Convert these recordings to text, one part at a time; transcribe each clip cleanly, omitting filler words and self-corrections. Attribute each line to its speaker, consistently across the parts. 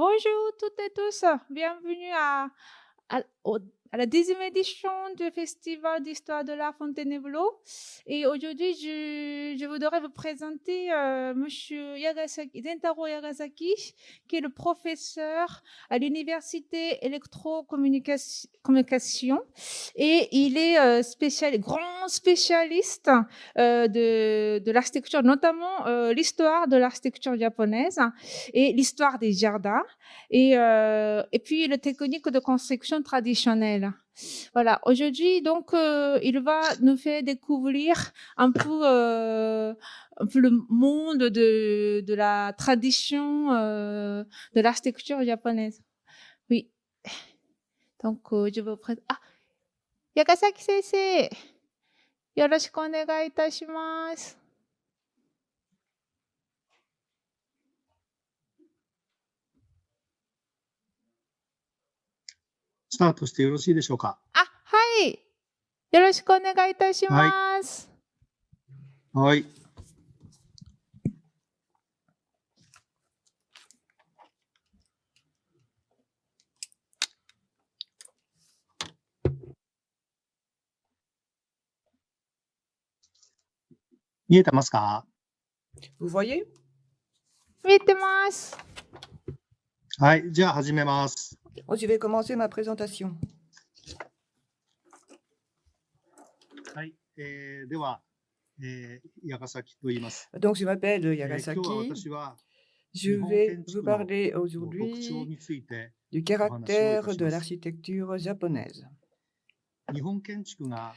Speaker 1: Bonjour toutes et tous, bienvenue à, au- à la 10e édition du Festival d'Histoire de l'Art Fontainebleau. Et aujourd'hui, je voudrais vous présenter Monsieur Yagasaki, Zentaro Yagasaki, qui est le professeur à l'Université Électrocommunication. Et il est grand spécialiste de l'architecture, notamment l'histoire de l'architecture japonaise et l'histoire des jardins et puis les techniques de construction traditionnelles. Voilà. Aujourd'hui, donc, il va nous faire découvrir un peu le monde de la tradition de l'architecture japonaise. Oui. Donc, je vous présente. Ah, Yagasaki sensei, よろしくお願いいたします。
Speaker 2: スタートしてよろしいでしょうか。
Speaker 1: あ、はい。よろしくお願いいたし
Speaker 2: はい。
Speaker 1: ます。
Speaker 2: はい。見えてますか？
Speaker 3: Vous voyez?
Speaker 1: 見えてます。
Speaker 2: はい。じゃあ始めます。
Speaker 3: Oh, je vais commencer ma présentation.
Speaker 2: はい。では、矢崎と言います。
Speaker 3: Donc, je m'appelle
Speaker 2: 今日は
Speaker 3: Yagasaki.
Speaker 2: 私は
Speaker 3: Je
Speaker 2: 日本
Speaker 3: vais
Speaker 2: 建
Speaker 3: vous
Speaker 2: 築の
Speaker 3: parler
Speaker 2: 特徴
Speaker 3: aujourd'hui
Speaker 2: について
Speaker 3: du
Speaker 2: お話をいた
Speaker 3: caractère
Speaker 2: し
Speaker 3: de
Speaker 2: ます。
Speaker 3: l'architecture japonaise.
Speaker 2: 日本建築が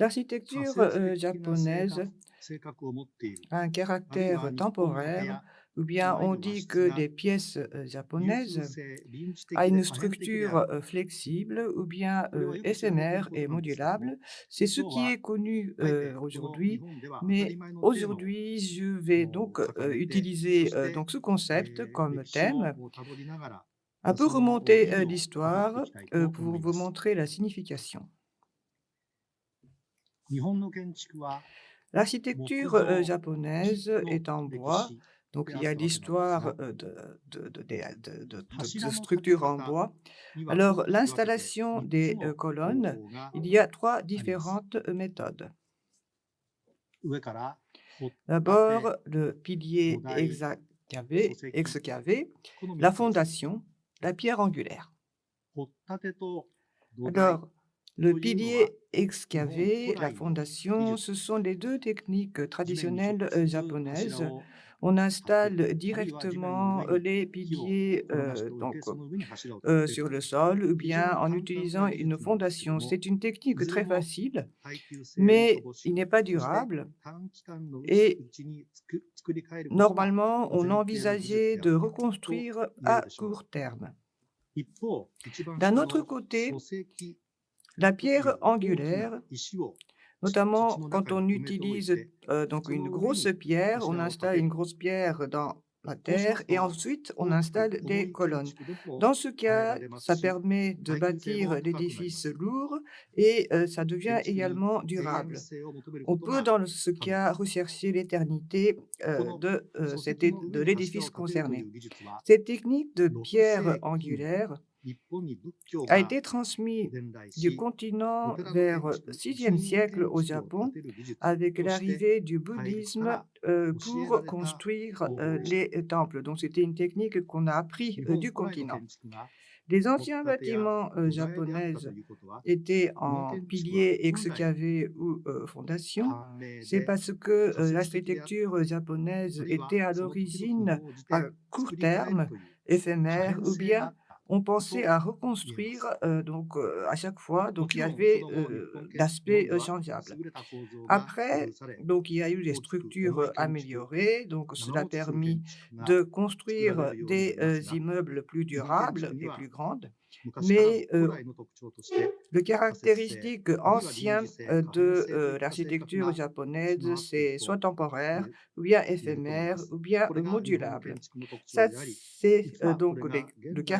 Speaker 3: L'architecture
Speaker 2: 仮説的な
Speaker 3: japonaise
Speaker 2: 性格を持っている。
Speaker 3: a un
Speaker 2: あるいは
Speaker 3: caractère
Speaker 2: 日本の部
Speaker 3: temporaire,
Speaker 2: 屋
Speaker 3: ou bien
Speaker 2: 周り
Speaker 3: on
Speaker 2: の和
Speaker 3: dit
Speaker 2: 室
Speaker 3: que
Speaker 2: が
Speaker 3: des pièces
Speaker 2: 流通
Speaker 3: japonaises
Speaker 2: 性、臨時
Speaker 3: a
Speaker 2: 的で
Speaker 3: une
Speaker 2: 可変的で
Speaker 3: structure
Speaker 2: ある。
Speaker 3: flexible ou bien
Speaker 2: これはよく知られている
Speaker 3: éphémère
Speaker 2: こと
Speaker 3: et
Speaker 2: なんですけども、
Speaker 3: modulable. C'est ce
Speaker 2: 今日
Speaker 3: qui
Speaker 2: は
Speaker 3: est connu
Speaker 2: あえてこの日
Speaker 3: aujourd'hui,
Speaker 2: 本では当たり
Speaker 3: mais
Speaker 2: 前のテーマを
Speaker 3: aujourd'hui, je vais donc
Speaker 2: 掲げて、
Speaker 3: utiliser
Speaker 2: そして
Speaker 3: donc ce concept comme
Speaker 2: 歴史を
Speaker 3: thème,
Speaker 2: たどりながら
Speaker 3: un peu
Speaker 2: その
Speaker 3: remonter
Speaker 2: 意味を語ってい
Speaker 3: l'histoire
Speaker 2: きたいと思
Speaker 3: pour
Speaker 2: い
Speaker 3: vous
Speaker 2: ます。
Speaker 3: montrer la signification.
Speaker 2: 日本の建築は
Speaker 3: L'architecture
Speaker 2: 木造、木
Speaker 3: japonaise
Speaker 2: の
Speaker 3: est en
Speaker 2: 歴
Speaker 3: bois.
Speaker 2: 史
Speaker 3: Donc,
Speaker 2: で
Speaker 3: il
Speaker 2: あ
Speaker 3: y
Speaker 2: っ
Speaker 3: a
Speaker 2: たわけなんですが、
Speaker 3: l'histoire de
Speaker 2: 柱の立て
Speaker 3: structures en
Speaker 2: 方
Speaker 3: bois.
Speaker 2: には
Speaker 3: Alors,
Speaker 2: 大きく分けて
Speaker 3: l'installation
Speaker 2: 3つ
Speaker 3: des
Speaker 2: の方
Speaker 3: colonnes,
Speaker 2: 法が
Speaker 3: il y a trois
Speaker 2: あります。
Speaker 3: différentes méthodes.
Speaker 2: 上から掘っ立て、
Speaker 3: D'abord, le pilier
Speaker 2: 土台、礎
Speaker 3: excavé,
Speaker 2: 石、この
Speaker 3: la
Speaker 2: 3つです。
Speaker 3: fondation, la pierre angulaire.
Speaker 2: 掘っ立てと土台
Speaker 3: Alors, le
Speaker 2: というのは
Speaker 3: pilier
Speaker 2: 日本
Speaker 3: excavé,
Speaker 2: 古
Speaker 3: la
Speaker 2: 来の技
Speaker 3: fondation,
Speaker 2: 術。
Speaker 3: ce sont les deux techniques
Speaker 2: 地面に直
Speaker 3: traditionnelles
Speaker 2: 接柱
Speaker 3: japonaises.
Speaker 2: を
Speaker 3: On
Speaker 2: 立てる。
Speaker 3: installe
Speaker 2: あるいは地面の
Speaker 3: directement
Speaker 2: 上に
Speaker 3: les
Speaker 2: 木を
Speaker 3: piliers
Speaker 2: 転がしておい
Speaker 3: donc,
Speaker 2: て、その上に柱を立てる
Speaker 3: sur
Speaker 2: とい
Speaker 3: le
Speaker 2: う
Speaker 3: sol ou
Speaker 2: 非常
Speaker 3: bien
Speaker 2: に
Speaker 3: en
Speaker 2: 簡単
Speaker 3: utilisant
Speaker 2: な技
Speaker 3: une
Speaker 2: 術なんですけど
Speaker 3: fondation.
Speaker 2: も、
Speaker 3: C'est une
Speaker 2: い
Speaker 3: technique
Speaker 2: ずれ
Speaker 3: très
Speaker 2: も
Speaker 3: facile,
Speaker 2: 耐久性、三
Speaker 3: mais
Speaker 2: 日干し、
Speaker 3: il n'est pas
Speaker 2: そして
Speaker 3: durable.
Speaker 2: 短期間のう
Speaker 3: Et
Speaker 2: ちに作り変えることが
Speaker 3: normalement, on
Speaker 2: 前提の技術
Speaker 3: envisageait
Speaker 2: であ
Speaker 3: de
Speaker 2: ると
Speaker 3: reconstruire
Speaker 2: 言える
Speaker 3: à
Speaker 2: でしょう。
Speaker 3: court terme.
Speaker 2: 一方、一番
Speaker 3: D'un
Speaker 2: 下
Speaker 3: autre
Speaker 2: の
Speaker 3: côté,
Speaker 2: 礎石
Speaker 3: la
Speaker 2: とい
Speaker 3: pierre
Speaker 2: う大きな
Speaker 3: angulaire,
Speaker 2: 石を
Speaker 3: notamment
Speaker 2: 土の
Speaker 3: quand
Speaker 2: 中に
Speaker 3: on
Speaker 2: 埋めておい
Speaker 3: utilise
Speaker 2: て、
Speaker 3: donc
Speaker 2: そ
Speaker 3: une
Speaker 2: の上
Speaker 3: grosse
Speaker 2: に
Speaker 3: pierre, on
Speaker 2: 柱を立
Speaker 3: installe
Speaker 2: て
Speaker 3: une
Speaker 2: る。
Speaker 3: grosse pierre dans la
Speaker 2: こうしま
Speaker 3: terre
Speaker 2: す
Speaker 3: et
Speaker 2: と、
Speaker 3: ensuite on
Speaker 2: 大きく
Speaker 3: installe
Speaker 2: 重
Speaker 3: des
Speaker 2: い建
Speaker 3: colonnes.
Speaker 2: 築でも
Speaker 3: Dans ce
Speaker 2: 耐えら
Speaker 3: cas,
Speaker 2: れます
Speaker 3: ça
Speaker 2: し、
Speaker 3: permet de
Speaker 2: 耐久性
Speaker 3: bâtir
Speaker 2: も
Speaker 3: des
Speaker 2: 高くなりま
Speaker 3: édifices
Speaker 2: す。
Speaker 3: lourds et ça devient
Speaker 2: 建築に
Speaker 3: également
Speaker 2: 永遠
Speaker 3: durable.
Speaker 2: 性を求める
Speaker 3: On
Speaker 2: こと
Speaker 3: peut
Speaker 2: が
Speaker 3: dans ce
Speaker 2: 可能で
Speaker 3: cas
Speaker 2: す。
Speaker 3: rechercher l'éternité
Speaker 2: この
Speaker 3: de,
Speaker 2: 礎石の
Speaker 3: de
Speaker 2: 上に柱を
Speaker 3: l'édifice
Speaker 2: 立てるとい
Speaker 3: concerné.
Speaker 2: う技術は、
Speaker 3: Cette technique de
Speaker 2: 6
Speaker 3: pierre
Speaker 2: 世紀に
Speaker 3: angulaire
Speaker 2: 日本に仏教
Speaker 3: a
Speaker 2: が
Speaker 3: été transmise
Speaker 2: 伝来
Speaker 3: du
Speaker 2: し、お
Speaker 3: continent
Speaker 2: 寺の
Speaker 3: vers
Speaker 2: 建築、
Speaker 3: 6e
Speaker 2: 神宮
Speaker 3: siècle
Speaker 2: 建
Speaker 3: au
Speaker 2: 築を
Speaker 3: Japon
Speaker 2: 建てる技術
Speaker 3: avec
Speaker 2: として
Speaker 3: l'arrivée du
Speaker 2: 大陸か
Speaker 3: bouddhisme
Speaker 2: ら教えら
Speaker 3: pour
Speaker 2: れた
Speaker 3: construire
Speaker 2: 方法でした。
Speaker 3: les temples. Donc c'était une technique qu'on a appris
Speaker 2: 日本
Speaker 3: du
Speaker 2: 古来の
Speaker 3: continent.
Speaker 2: 建築が
Speaker 3: Les
Speaker 2: 掘っ
Speaker 3: anciens
Speaker 2: 立てや
Speaker 3: bâtiments
Speaker 2: 土台であった
Speaker 3: japonais
Speaker 2: ということは、
Speaker 3: étaient
Speaker 2: 日本
Speaker 3: en
Speaker 2: 建築は
Speaker 3: piliers
Speaker 2: 本来
Speaker 3: excavés ou fondations.
Speaker 2: 繁栄
Speaker 3: C'est
Speaker 2: で
Speaker 3: parce que
Speaker 2: 仮説的であった
Speaker 3: l'architecture japonaise
Speaker 2: あるいは
Speaker 3: était à
Speaker 2: その時々
Speaker 3: l'origine
Speaker 2: に応じ
Speaker 3: à
Speaker 2: て
Speaker 3: court
Speaker 2: 作り変える
Speaker 3: terme,
Speaker 2: という可
Speaker 3: éphémère,
Speaker 2: 変
Speaker 3: ou
Speaker 2: 性があ
Speaker 3: bien
Speaker 2: った
Speaker 3: on
Speaker 2: と
Speaker 3: pensait
Speaker 2: 言
Speaker 3: à
Speaker 2: えま
Speaker 3: reconstruire
Speaker 2: す。
Speaker 3: donc à chaque fois.
Speaker 2: も
Speaker 3: Donc
Speaker 2: ち
Speaker 3: il y
Speaker 2: ろんそ
Speaker 3: avait
Speaker 2: の後、日本建築日本
Speaker 3: l'aspect
Speaker 2: では
Speaker 3: changeable.
Speaker 2: 優れた構造が工
Speaker 3: Après,
Speaker 2: 夫され、
Speaker 3: donc il y a eu des
Speaker 2: 大きく重
Speaker 3: structures
Speaker 2: い建築、
Speaker 3: améliorées. Donc
Speaker 2: 長
Speaker 3: cela a
Speaker 2: 持ちする
Speaker 3: permis
Speaker 2: 建築が
Speaker 3: de
Speaker 2: 作られ
Speaker 3: construire
Speaker 2: るようにな
Speaker 3: des
Speaker 2: りますが、
Speaker 3: immeubles plus
Speaker 2: 日本建
Speaker 3: durables
Speaker 2: 築に
Speaker 3: et
Speaker 2: は
Speaker 3: plus grandes.
Speaker 2: 昔からの
Speaker 3: Mais
Speaker 2: 古来の特徴として
Speaker 3: le
Speaker 2: 仮説性、
Speaker 3: caractéristique
Speaker 2: あるいは臨
Speaker 3: ancien
Speaker 2: 時性、可変
Speaker 3: de
Speaker 2: 性といった性格
Speaker 3: l'architecture
Speaker 2: が
Speaker 3: japonaise,
Speaker 2: 備わってい
Speaker 3: c'est
Speaker 2: る
Speaker 3: soit
Speaker 2: と
Speaker 3: temporaire,
Speaker 2: 言え
Speaker 3: ou bien
Speaker 2: 言えると思いま
Speaker 3: éphémère,
Speaker 2: す。
Speaker 3: ou bien
Speaker 2: これが日本
Speaker 3: modulable.
Speaker 2: 建築の特徴
Speaker 3: Ça,
Speaker 2: であり、
Speaker 3: c'est
Speaker 2: 実はこ
Speaker 3: donc
Speaker 2: れが現
Speaker 3: le
Speaker 2: 代の建築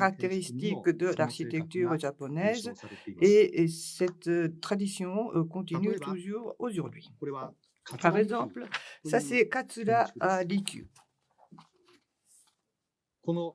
Speaker 2: にも
Speaker 3: caractéristique de
Speaker 2: その性格
Speaker 3: l'architecture
Speaker 2: が継
Speaker 3: japonaise
Speaker 2: 承されています。
Speaker 3: et cette tradition continue
Speaker 2: 例えば、
Speaker 3: toujours aujourd'hui.
Speaker 2: これはカツ
Speaker 3: Par
Speaker 2: ラリキュ
Speaker 3: exemple,
Speaker 2: と
Speaker 3: ça
Speaker 2: いう
Speaker 3: c'est
Speaker 2: 建
Speaker 3: Katsura
Speaker 2: 築です。
Speaker 3: Rikyu.
Speaker 2: この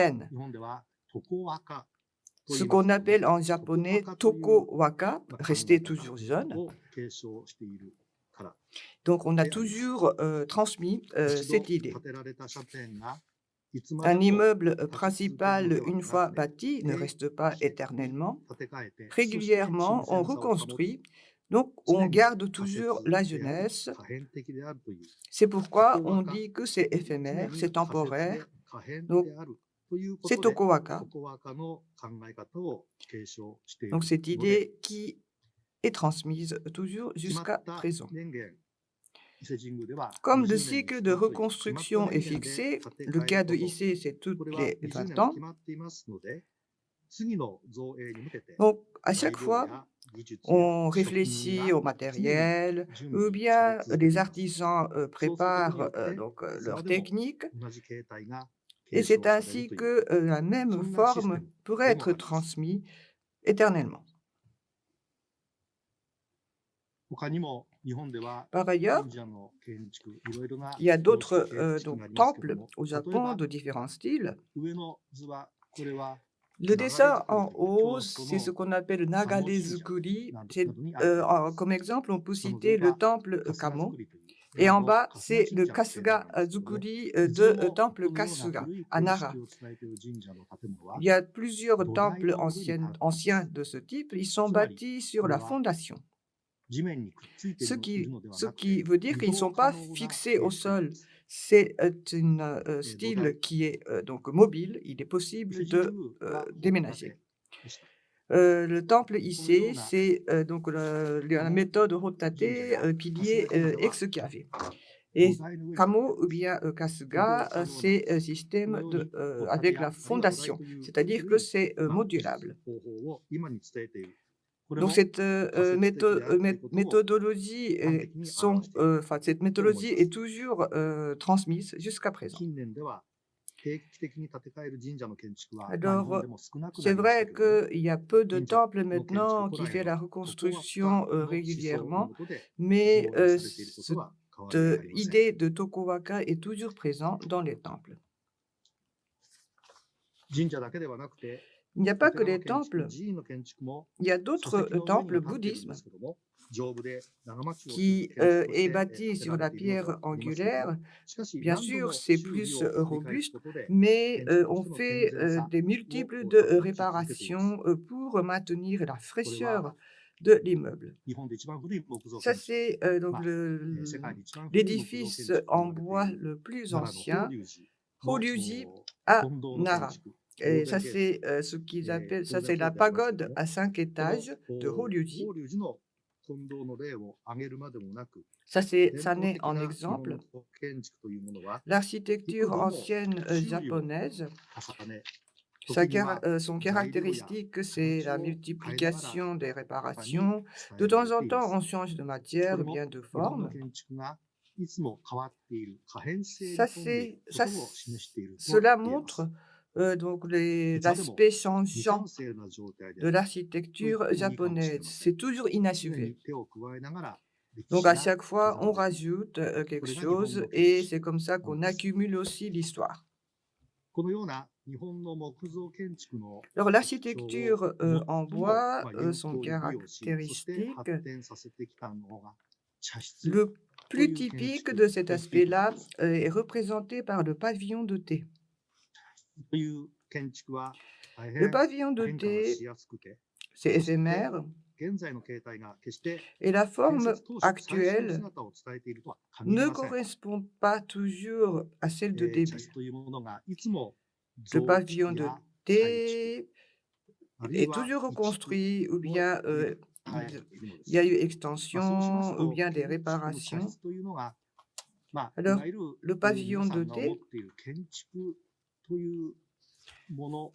Speaker 3: scène.
Speaker 2: 日本では床赤
Speaker 3: ce qu'on appelle en japonais tokowaka, rester toujours jeune.
Speaker 2: を継承しているから。
Speaker 3: Donc, on a toujours transmis
Speaker 2: 一度
Speaker 3: cette idée.
Speaker 2: 建てられた社殿がいつま
Speaker 3: Un
Speaker 2: でも
Speaker 3: immeuble
Speaker 2: 立ち続けるの
Speaker 3: principal,
Speaker 2: では
Speaker 3: une
Speaker 2: な
Speaker 3: fois
Speaker 2: くて、
Speaker 3: bâti, ne reste pas
Speaker 2: 定期的に
Speaker 3: éternellement.
Speaker 2: 建て替えて、
Speaker 3: Régulièrement,
Speaker 2: そして新
Speaker 3: on
Speaker 2: 鮮さを保ち、
Speaker 3: reconstruit. Donc,
Speaker 2: 常
Speaker 3: on
Speaker 2: に
Speaker 3: garde
Speaker 2: 仮
Speaker 3: toujours
Speaker 2: 設
Speaker 3: la
Speaker 2: であり
Speaker 3: jeunesse.
Speaker 2: 可変的であるという、
Speaker 3: C'est pourquoi
Speaker 2: ここ
Speaker 3: on
Speaker 2: はか
Speaker 3: dit que c'est
Speaker 2: 常
Speaker 3: éphémère,
Speaker 2: に
Speaker 3: c'est
Speaker 2: 仮設で
Speaker 3: temporaire.
Speaker 2: 可変
Speaker 3: Donc,
Speaker 2: であるというこ
Speaker 3: c'est
Speaker 2: とで、
Speaker 3: tokowaka.
Speaker 2: ここはかの考え方を継承している
Speaker 3: Donc, cette
Speaker 2: ので、
Speaker 3: idée qui est transmise toujours
Speaker 2: 決ま
Speaker 3: jusqu'à
Speaker 2: った
Speaker 3: présent.
Speaker 2: 年限、伊勢神宮では
Speaker 3: Comme
Speaker 2: 20
Speaker 3: le
Speaker 2: 年に
Speaker 3: cycle
Speaker 2: 一
Speaker 3: de
Speaker 2: 度という決まった
Speaker 3: reconstruction
Speaker 2: 年
Speaker 3: est
Speaker 2: 限で
Speaker 3: fixé,
Speaker 2: 建て
Speaker 3: le
Speaker 2: 替え
Speaker 3: cas
Speaker 2: る
Speaker 3: de
Speaker 2: こと、
Speaker 3: IC, c'est
Speaker 2: こ
Speaker 3: toutes
Speaker 2: れは
Speaker 3: les
Speaker 2: 20 年
Speaker 3: 20
Speaker 2: と
Speaker 3: ans.
Speaker 2: 決まっていますので、次の造営に向けて、
Speaker 3: Donc, à
Speaker 2: 材
Speaker 3: chaque
Speaker 2: 料
Speaker 3: fois,
Speaker 2: や技術や
Speaker 3: on
Speaker 2: 職人
Speaker 3: réfléchit
Speaker 2: が
Speaker 3: au
Speaker 2: 常に
Speaker 3: matériel,
Speaker 2: 準
Speaker 3: ou
Speaker 2: 備され
Speaker 3: bien
Speaker 2: 続けてい
Speaker 3: les
Speaker 2: ます。
Speaker 3: artisans
Speaker 2: そうすることに
Speaker 3: préparent
Speaker 2: よって、
Speaker 3: donc
Speaker 2: いつま
Speaker 3: leurs
Speaker 2: でも
Speaker 3: techniques.
Speaker 2: 同じ形態が
Speaker 3: Et
Speaker 2: 継
Speaker 3: c'est
Speaker 2: 承される
Speaker 3: ainsi
Speaker 2: という、
Speaker 3: que la
Speaker 2: そ
Speaker 3: même
Speaker 2: んなシステ
Speaker 3: forme
Speaker 2: ム
Speaker 3: pourrait
Speaker 2: でも
Speaker 3: être
Speaker 2: あります。
Speaker 3: transmise éternellement.
Speaker 2: 他にも日本では
Speaker 3: Par ailleurs,
Speaker 2: 神社の建築、いろいろな
Speaker 3: il y a
Speaker 2: 様式
Speaker 3: d'autres
Speaker 2: 建築
Speaker 3: donc,
Speaker 2: がありますけど
Speaker 3: temples
Speaker 2: も、
Speaker 3: au
Speaker 2: 例え
Speaker 3: Japon
Speaker 2: ば
Speaker 3: de différents styles.
Speaker 2: 上の図は、これは
Speaker 3: Le
Speaker 2: 流れ
Speaker 3: dessin
Speaker 2: 作り
Speaker 3: en
Speaker 2: という
Speaker 3: haut,
Speaker 2: 京
Speaker 3: c'est
Speaker 2: 都
Speaker 3: ce
Speaker 2: の
Speaker 3: qu'on appelle
Speaker 2: 佐野
Speaker 3: Nagare
Speaker 2: 神社
Speaker 3: Zukuri.
Speaker 2: な
Speaker 3: C'est,
Speaker 2: どにあると思います。
Speaker 3: comme exemple, on peut
Speaker 2: その図
Speaker 3: citer le
Speaker 2: は
Speaker 3: temple
Speaker 2: 春日
Speaker 3: Kamo.
Speaker 2: 作りという
Speaker 3: Et
Speaker 2: 奈良
Speaker 3: en
Speaker 2: の
Speaker 3: bas,
Speaker 2: 春
Speaker 3: c'est
Speaker 2: 日
Speaker 3: le
Speaker 2: 神社の形態
Speaker 3: Kasuga
Speaker 2: なんですけども、
Speaker 3: Zukuri
Speaker 2: いずれ
Speaker 3: de
Speaker 2: も
Speaker 3: temple
Speaker 2: このような
Speaker 3: Kasuga
Speaker 2: 古い
Speaker 3: à
Speaker 2: 形
Speaker 3: Nara.
Speaker 2: 式を伝えている神社の建物は
Speaker 3: Il y a plusieurs
Speaker 2: 土台
Speaker 3: temples
Speaker 2: の上に建っていま
Speaker 3: anciens
Speaker 2: す。
Speaker 3: de ce type. Ils sont
Speaker 2: つまり、
Speaker 3: bâtis sur
Speaker 2: これ
Speaker 3: la
Speaker 2: は
Speaker 3: fondation.
Speaker 2: 地面にくっついてい
Speaker 3: Ce
Speaker 2: るのでは
Speaker 3: ce
Speaker 2: なくて、
Speaker 3: qui veut dire
Speaker 2: 移
Speaker 3: qu'ils ne
Speaker 2: 動
Speaker 3: sont
Speaker 2: 可
Speaker 3: pas
Speaker 2: 能な
Speaker 3: fixés
Speaker 2: 形
Speaker 3: au
Speaker 2: 式な
Speaker 3: sol.
Speaker 2: んです。
Speaker 3: C'est un
Speaker 2: 土
Speaker 3: style
Speaker 2: 台、
Speaker 3: qui est donc mobile. Il est
Speaker 2: 伊
Speaker 3: possible
Speaker 2: 勢神
Speaker 3: de
Speaker 2: 宮は本建
Speaker 3: déménager.
Speaker 2: てでした。
Speaker 3: Le temple
Speaker 2: このよう
Speaker 3: Issei,
Speaker 2: な
Speaker 3: c'est donc la
Speaker 2: この
Speaker 3: méthode
Speaker 2: 神社
Speaker 3: Hotate,
Speaker 2: や春
Speaker 3: pilier
Speaker 2: 日神社は
Speaker 3: exclavé.
Speaker 2: 土
Speaker 3: Et
Speaker 2: 台の上に建って
Speaker 3: Kamo
Speaker 2: い
Speaker 3: ou
Speaker 2: ます。
Speaker 3: bien
Speaker 2: 移動
Speaker 3: Kasuga,
Speaker 2: 可能なんで
Speaker 3: c'est
Speaker 2: す。
Speaker 3: un
Speaker 2: こ
Speaker 3: système
Speaker 2: のよう
Speaker 3: de,
Speaker 2: に土台
Speaker 3: avec
Speaker 2: や
Speaker 3: la
Speaker 2: あるいは土台
Speaker 3: fondation,
Speaker 2: という
Speaker 3: c'est-à-dire
Speaker 2: 古
Speaker 3: que
Speaker 2: い
Speaker 3: c'est
Speaker 2: 満を持す
Speaker 3: modulable.
Speaker 2: 方法を今に伝えている。これ
Speaker 3: Donc
Speaker 2: も
Speaker 3: cette
Speaker 2: 仮説的であるということを
Speaker 3: méthodologie,
Speaker 2: 端的に表している
Speaker 3: enfin, cette
Speaker 2: と思い
Speaker 3: méthodologie
Speaker 2: ま
Speaker 3: est
Speaker 2: す。
Speaker 3: toujours transmise jusqu'à présent.
Speaker 2: 近年では定期的に建て替える神社の建築は、日
Speaker 3: Alors,
Speaker 2: 本でも少なくな
Speaker 3: c'est
Speaker 2: りました
Speaker 3: vrai
Speaker 2: けども、
Speaker 3: qu'il y a peu de
Speaker 2: 神社
Speaker 3: temples
Speaker 2: の建築
Speaker 3: maintenant
Speaker 2: 古
Speaker 3: qui
Speaker 2: 来
Speaker 3: fait
Speaker 2: の
Speaker 3: la
Speaker 2: ここは
Speaker 3: reconstruction
Speaker 2: の思想の
Speaker 3: régulièrement,
Speaker 2: もとで
Speaker 3: mais
Speaker 2: 防衛されていることは変わりあ
Speaker 3: cette
Speaker 2: りません。
Speaker 3: idée de Tokowaka est toujours présente dans les temples.
Speaker 2: 神社だけではなくて、
Speaker 3: Il n'y a
Speaker 2: お
Speaker 3: pas que
Speaker 2: 寺の
Speaker 3: les
Speaker 2: 建築、
Speaker 3: temples,
Speaker 2: 寺院の建築も
Speaker 3: il y a
Speaker 2: 礎
Speaker 3: d'autres
Speaker 2: 石の上に
Speaker 3: temples
Speaker 2: は立っているんで
Speaker 3: bouddhisme
Speaker 2: すけども、丈夫で長持ちをする
Speaker 3: qui
Speaker 2: 建築とし
Speaker 3: est
Speaker 2: て
Speaker 3: bâti
Speaker 2: 建て
Speaker 3: sur
Speaker 2: ら
Speaker 3: la
Speaker 2: れているの
Speaker 3: pierre
Speaker 2: ではありますけれど
Speaker 3: angulaire.
Speaker 2: も、しかし
Speaker 3: Bien
Speaker 2: 何度
Speaker 3: sûr,
Speaker 2: も
Speaker 3: c'est
Speaker 2: 修理
Speaker 3: plus
Speaker 2: を繰り返す
Speaker 3: robuste,
Speaker 2: ことで、
Speaker 3: mais
Speaker 2: 建築と
Speaker 3: on
Speaker 2: しての
Speaker 3: fait
Speaker 2: 健全さ
Speaker 3: des
Speaker 2: を
Speaker 3: multiples
Speaker 2: 保
Speaker 3: de
Speaker 2: ち続けています。
Speaker 3: réparations pour maintenir la
Speaker 2: これ
Speaker 3: fraîcheur
Speaker 2: は
Speaker 3: de l'immeuble.
Speaker 2: 日本で一番古い木造
Speaker 3: Ça,
Speaker 2: 建築、
Speaker 3: c'est donc
Speaker 2: 世界で一番古い木造建
Speaker 3: l'édifice
Speaker 2: 築と
Speaker 3: en
Speaker 2: 言
Speaker 3: bois
Speaker 2: われている
Speaker 3: le plus
Speaker 2: 奈良の
Speaker 3: ancien,
Speaker 2: 法隆
Speaker 3: Horyuji
Speaker 2: 寺の
Speaker 3: à
Speaker 2: 金堂の建
Speaker 3: Nara.
Speaker 2: 築、
Speaker 3: Et
Speaker 2: 当
Speaker 3: ça,
Speaker 2: 然ゲート、
Speaker 3: c'est ce qu'ils
Speaker 2: 当
Speaker 3: appellent,
Speaker 2: 然
Speaker 3: ça,
Speaker 2: そう
Speaker 3: c'est
Speaker 2: で
Speaker 3: la
Speaker 2: ありますけど
Speaker 3: pagode
Speaker 2: も、
Speaker 3: à 5
Speaker 2: この
Speaker 3: étages de Horyuji.
Speaker 2: 法隆寺の金堂の例を挙げるまでもなく、
Speaker 3: Ça,
Speaker 2: 伝
Speaker 3: ça
Speaker 2: 統
Speaker 3: n'est
Speaker 2: 的
Speaker 3: en
Speaker 2: な日本
Speaker 3: exemple.
Speaker 2: の建築というものは、
Speaker 3: L'architecture
Speaker 2: 幾度も
Speaker 3: ancienne
Speaker 2: 修理を
Speaker 3: japonaise,
Speaker 2: 重ね、時には
Speaker 3: son
Speaker 2: 材料や
Speaker 3: caractéristique, c'est
Speaker 2: 形
Speaker 3: la
Speaker 2: を変えながら
Speaker 3: multiplication des
Speaker 2: 方に
Speaker 3: réparations.
Speaker 2: 伝
Speaker 3: De
Speaker 2: えら
Speaker 3: temps
Speaker 2: れ
Speaker 3: en
Speaker 2: ていま
Speaker 3: temps,
Speaker 2: す。
Speaker 3: on change de
Speaker 2: こ
Speaker 3: matière
Speaker 2: れ
Speaker 3: ou bien
Speaker 2: も
Speaker 3: de
Speaker 2: 日本の
Speaker 3: forme.
Speaker 2: 建築がいつも変わっている可変性に
Speaker 3: Ça,
Speaker 2: 富んでいる
Speaker 3: c'est,
Speaker 2: こ
Speaker 3: ça,
Speaker 2: とを示していると
Speaker 3: cela
Speaker 2: 言えます。
Speaker 3: montre donc
Speaker 2: いつまでも
Speaker 3: l'aspect
Speaker 2: 未
Speaker 3: changeant
Speaker 2: 完成な状態で
Speaker 3: de
Speaker 2: あると言
Speaker 3: l'architecture
Speaker 2: ってもいいかもしれ
Speaker 3: japonaise.
Speaker 2: ません。
Speaker 3: C'est toujours
Speaker 2: 常に
Speaker 3: inachevé.
Speaker 2: 手を加えながら歴
Speaker 3: Donc
Speaker 2: 史
Speaker 3: à
Speaker 2: が
Speaker 3: chaque fois,
Speaker 2: 刻
Speaker 3: on
Speaker 2: まれている。
Speaker 3: rajoute
Speaker 2: こ
Speaker 3: quelque
Speaker 2: れが日本
Speaker 3: chose
Speaker 2: の建
Speaker 3: et
Speaker 2: 築
Speaker 3: c'est comme ça
Speaker 2: な
Speaker 3: qu'on
Speaker 2: のです。
Speaker 3: accumule aussi l'histoire.
Speaker 2: このような日本の木造建築の
Speaker 3: Alors
Speaker 2: 特徴を
Speaker 3: l'architecture en
Speaker 2: 最も
Speaker 3: bois,
Speaker 2: 有
Speaker 3: son
Speaker 2: 効に利用し、そして
Speaker 3: caractéristique,
Speaker 2: 発展させてきたのが茶室
Speaker 3: le
Speaker 2: と
Speaker 3: plus
Speaker 2: いう建
Speaker 3: typique
Speaker 2: 築
Speaker 3: de cet
Speaker 2: と言っていいと思い
Speaker 3: aspect-là
Speaker 2: ます。
Speaker 3: est représenté par le pavillon de thé.
Speaker 2: という建築は大
Speaker 3: Le
Speaker 2: 変
Speaker 3: pavillon de
Speaker 2: 変化が
Speaker 3: thé,
Speaker 2: しやすくて、
Speaker 3: c'est
Speaker 2: そして
Speaker 3: éphémère
Speaker 2: 現在の形態が決して
Speaker 3: et la
Speaker 2: 建
Speaker 3: forme
Speaker 2: 設当初最初の
Speaker 3: actuelle
Speaker 2: 姿を伝えているとは限り
Speaker 3: ne
Speaker 2: ません。
Speaker 3: correspond pas toujours à celle de
Speaker 2: 茶
Speaker 3: début.
Speaker 2: 室というものがいつも
Speaker 3: Le
Speaker 2: 増
Speaker 3: pavillon
Speaker 2: 築
Speaker 3: de
Speaker 2: や再築、
Speaker 3: thé
Speaker 2: あるい
Speaker 3: est
Speaker 2: は
Speaker 3: toujours
Speaker 2: 移築
Speaker 3: reconstruit ou
Speaker 2: を
Speaker 3: bien
Speaker 2: 繰り返しているので
Speaker 3: il y a
Speaker 2: す。
Speaker 3: eu
Speaker 2: そうします
Speaker 3: extension ou
Speaker 2: と、
Speaker 3: bien des
Speaker 2: 建築の茶
Speaker 3: réparations.
Speaker 2: 室というのが、い
Speaker 3: Alors,
Speaker 2: わゆる
Speaker 3: le
Speaker 2: 皆
Speaker 3: pavillon
Speaker 2: さ
Speaker 3: de
Speaker 2: んが思
Speaker 3: thé,
Speaker 2: っている建築というもの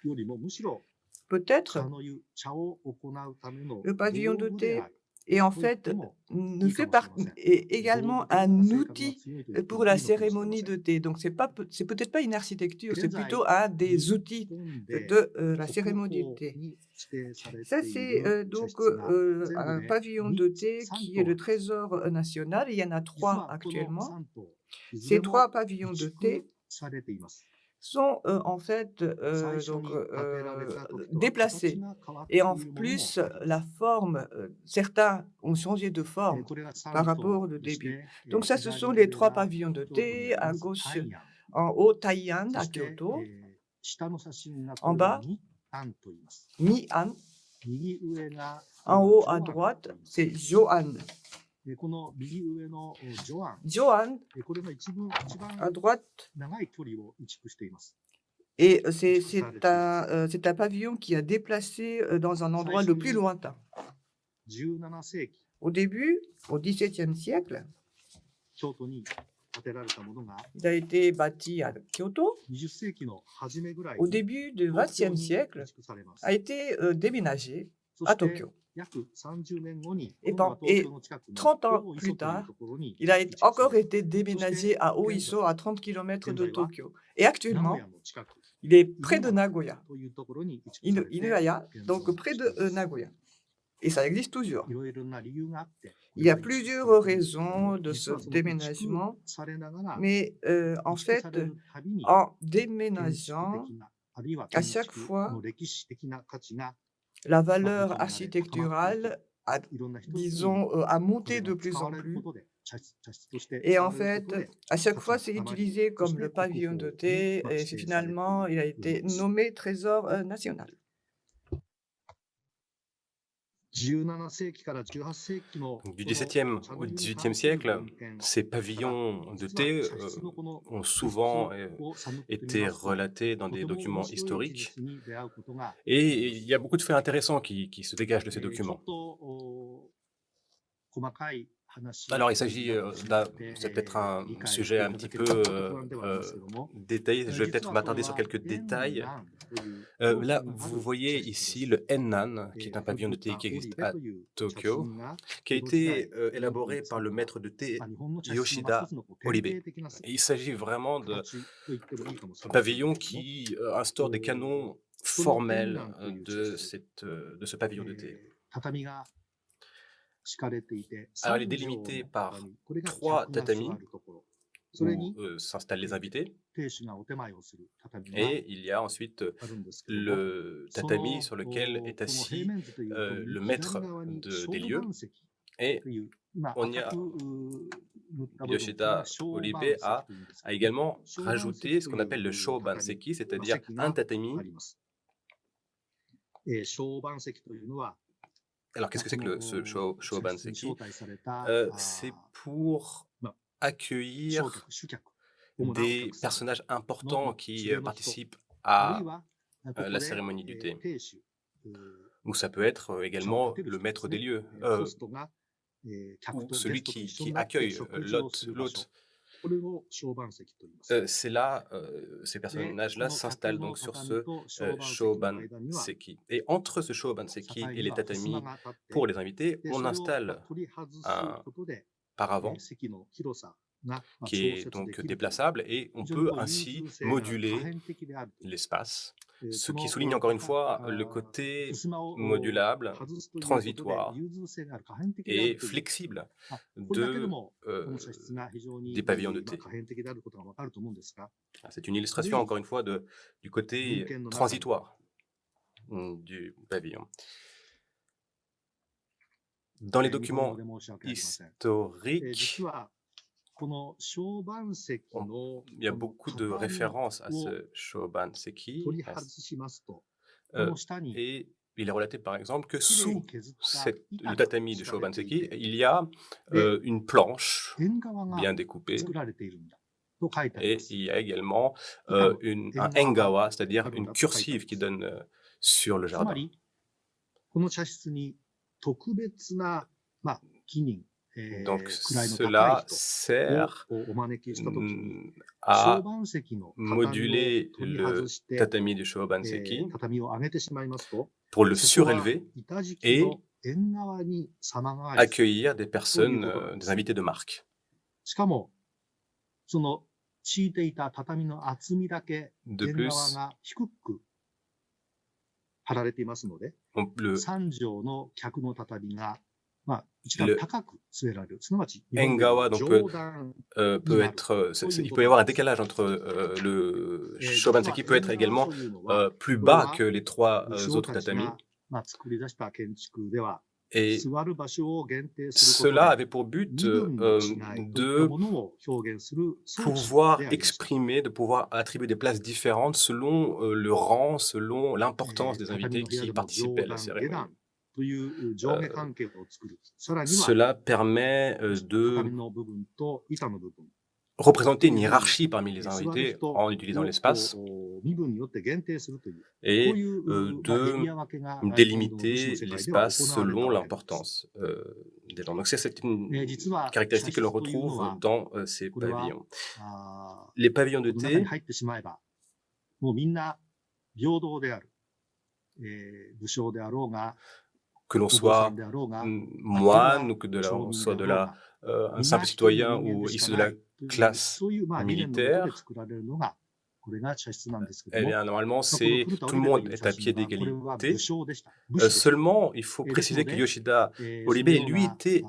Speaker 2: よりも、むしろ
Speaker 3: peut-être,
Speaker 2: 茶の湯、茶を行うための
Speaker 3: le
Speaker 2: 道
Speaker 3: pavillon de
Speaker 2: 具で
Speaker 3: thé
Speaker 2: ある
Speaker 3: est en
Speaker 2: と言っ
Speaker 3: fait
Speaker 2: ても
Speaker 3: ne
Speaker 2: いいか
Speaker 3: fait
Speaker 2: もしれ
Speaker 3: pas
Speaker 2: ません。
Speaker 3: est
Speaker 2: 道
Speaker 3: également
Speaker 2: 具的
Speaker 3: un
Speaker 2: な性格が
Speaker 3: outil
Speaker 2: 強いと言って
Speaker 3: pour
Speaker 2: もい
Speaker 3: la
Speaker 2: いのかもしれま
Speaker 3: cérémonie
Speaker 2: せん。
Speaker 3: de thé. Donc c'est peut-être pas une architecture,
Speaker 2: 現
Speaker 3: c'est
Speaker 2: 在、
Speaker 3: plutôt un
Speaker 2: 日
Speaker 3: des outils
Speaker 2: 本で
Speaker 3: de la
Speaker 2: 国
Speaker 3: cérémonie
Speaker 2: 宝
Speaker 3: de thé.
Speaker 2: に指定され
Speaker 3: Ça
Speaker 2: てい
Speaker 3: c'est
Speaker 2: る茶
Speaker 3: donc
Speaker 2: 室が全部
Speaker 3: un
Speaker 2: で
Speaker 3: pavillon
Speaker 2: 3
Speaker 3: de thé
Speaker 2: 3
Speaker 3: qui est
Speaker 2: 棟あ
Speaker 3: le
Speaker 2: ります。
Speaker 3: trésor national. Il y en a
Speaker 2: 実
Speaker 3: trois
Speaker 2: はこの
Speaker 3: actuellement.
Speaker 2: 3棟、いず
Speaker 3: Ces
Speaker 2: れ
Speaker 3: trois
Speaker 2: も
Speaker 3: pavillons
Speaker 2: 移
Speaker 3: de thé
Speaker 2: 築されています。
Speaker 3: sont en fait
Speaker 2: 最初に建てられた時とは形
Speaker 3: déplacés.
Speaker 2: が変わって
Speaker 3: Et
Speaker 2: い
Speaker 3: en
Speaker 2: るものも
Speaker 3: plus,
Speaker 2: あります。
Speaker 3: la forme, certains ont changé de forme
Speaker 2: これが
Speaker 3: par
Speaker 2: 3
Speaker 3: rapport
Speaker 2: 棟
Speaker 3: au
Speaker 2: でし
Speaker 3: début.
Speaker 2: て、
Speaker 3: Donc ça, ce
Speaker 2: 左
Speaker 3: sont les
Speaker 2: 上
Speaker 3: trois
Speaker 2: が
Speaker 3: pavillons de
Speaker 2: 京都に
Speaker 3: thé,
Speaker 2: あり
Speaker 3: à
Speaker 2: ます
Speaker 3: gauche,
Speaker 2: 大安。
Speaker 3: en haut Taiyan
Speaker 2: そ
Speaker 3: à
Speaker 2: して、
Speaker 3: Kyoto,
Speaker 2: 下の写真が
Speaker 3: en
Speaker 2: これを
Speaker 3: bas
Speaker 2: 二安と言います。
Speaker 3: Mi'an,
Speaker 2: 右上が
Speaker 3: en haut
Speaker 2: ジ
Speaker 3: à
Speaker 2: ョアン
Speaker 3: droite,
Speaker 2: と言います。
Speaker 3: c'est Joan.
Speaker 2: この右上のジョアン、
Speaker 3: Joan
Speaker 2: これの一番
Speaker 3: à droite,
Speaker 2: 長い距離を移築しています。
Speaker 3: et c'est un pavillon qui a déplacé dans un endroit le plus lointain.
Speaker 2: 17世紀、
Speaker 3: Au début, au XVIIe siècle,
Speaker 2: 京都に建てられたものが、
Speaker 3: il a été bâti à Kyoto.
Speaker 2: 20世紀の初めぐらい
Speaker 3: Au
Speaker 2: に
Speaker 3: début du
Speaker 2: 東京
Speaker 3: XXe
Speaker 2: に
Speaker 3: siècle,
Speaker 2: 移築されます。
Speaker 3: a été déménagé
Speaker 2: そ
Speaker 3: à
Speaker 2: して
Speaker 3: Tokyo.
Speaker 2: 約30年後に、
Speaker 3: Et
Speaker 2: 今度は
Speaker 3: pen-
Speaker 2: 東京の近くの
Speaker 3: 30 ans
Speaker 2: 大
Speaker 3: plus
Speaker 2: 磯という
Speaker 3: tard,
Speaker 2: ところに
Speaker 3: il a
Speaker 2: 移築され
Speaker 3: encore
Speaker 2: ます
Speaker 3: été déménagé à Oiso, à 30 km de Tokyo. Et
Speaker 2: 名
Speaker 3: actuellement,
Speaker 2: 古屋の近く
Speaker 3: il est près de Nagoya,
Speaker 2: というところに移築されて
Speaker 3: Inuyaya,
Speaker 2: 現存
Speaker 3: donc près
Speaker 2: して
Speaker 3: de
Speaker 2: います。
Speaker 3: Nagoya. Et ça existe toujours.
Speaker 2: いろいろな理由があって、
Speaker 3: Il y a plusieurs raisons de
Speaker 2: 実
Speaker 3: ce
Speaker 2: はその移築
Speaker 3: déménagement,
Speaker 2: されながら、
Speaker 3: mais en
Speaker 2: 移築
Speaker 3: fait,
Speaker 2: されるたびに
Speaker 3: en
Speaker 2: 建築
Speaker 3: déménageant,
Speaker 2: 的な、あるいは
Speaker 3: à
Speaker 2: 建
Speaker 3: chaque
Speaker 2: 築
Speaker 3: fois,
Speaker 2: の歴史的な価値が
Speaker 3: la valeur architecturale a,
Speaker 2: いろんな人に
Speaker 3: disons, a
Speaker 2: こ
Speaker 3: monté
Speaker 2: れ
Speaker 3: de
Speaker 2: が
Speaker 3: plus
Speaker 2: 使わ
Speaker 3: en
Speaker 2: れる
Speaker 3: plus.
Speaker 2: ことで、茶室として
Speaker 3: Et
Speaker 2: 使
Speaker 3: en
Speaker 2: われる
Speaker 3: fait,
Speaker 2: ことで、
Speaker 3: à chaque
Speaker 2: 価
Speaker 3: fois,
Speaker 2: 値
Speaker 3: c'est
Speaker 2: が高まり、
Speaker 3: utilisé
Speaker 2: そ
Speaker 3: comme
Speaker 2: して
Speaker 3: le
Speaker 2: 国
Speaker 3: pavillon
Speaker 2: 宝
Speaker 3: de
Speaker 2: に
Speaker 3: thé,
Speaker 2: ま
Speaker 3: et
Speaker 2: 指定されてい
Speaker 3: finalement, il a
Speaker 2: る
Speaker 3: été
Speaker 2: んです。
Speaker 3: nommé trésor national.
Speaker 2: 17世紀から18世紀の
Speaker 4: Donc, du XVIIe au XVIIIe siècle, ces pavillons de thé ont souvent été relatés dans des documents historiques. Et il y a beaucoup de faits intéressants qui se dégagent de ces documents. Alors, il s'agit c'est peut-être un sujet un petit peu détaillé. Je vais peut-être m'attarder sur quelques détails. Là, vous voyez ici le Ennan, qui est un pavillon de thé qui existe à Tokyo, qui a été élaboré par le maître de thé Yoshida Oribe. Et il s'agit vraiment d'un pavillon qui instaure des canons formels de ce pavillon de thé. Alors, il est délimité par 3 tatamis où s'installent les invités. Et il y a ensuite le tatami sur lequel est assis le maître des lieux. Et Yoshida Oribe a également rajouté ce qu'on appelle le Shobanseki, c'est-à-dire un tatami. Alors, qu'est-ce que c'est que ce Shobanseki? C'est pour accueillir des personnages importants qui participent à la cérémonie du thé. Ou ça peut être également le maître des lieux, ou celui qui accueille l'hôte. C'est là, ces personnages-là s'installent donc sur ce Shobanseki. Et entre ce Shobanseki et les tatamis pour les invités, on installe un paravent qui est donc déplaçable et on peut ainsi moduler l'espace, ce qui souligne encore une fois le côté modulable, transitoire et flexible des pavillons de thé. C'est une illustration encore une fois du côté transitoire du pavillon. Dans les documents historiques, il y a beaucoup de références à ce Shobanseki. Et il est relaté par exemple que sous le tatami du Shobanseki, il y a une planche bien découpée. Et il y a également un engawa, c'est-à-dire une cursive qui donne sur le jardin. Donc cela sert à moduler le tatami du Shobanseki pour le surélever et accueillir des personnes, des invités de marque. De plus, Le Engawa donc, peut être, il peut y avoir un décalage entre le Shobansaki peut être également plus bas que les 3 autres tatamis. Et cela avait pour but de pouvoir exprimer, de pouvoir attribuer des places différentes selon le rang, selon l'importance des invités qui participaient à la cérémonie. Cela permet de représenter une hiérarchie parmi les invités en utilisant l'espace et de délimiter l'espace selon l'importance des gens. Donc c'est une caractéristique que l'on retrouve dans ces pavillons. Les pavillons de thé que l'on soit moine ou que l'on soit un simple citoyen ou issu de la classe militaire, eh bien, normalement, tout le monde est à pied d'égalité. Seulement, il faut préciser que Yoshida Oribe, lui, était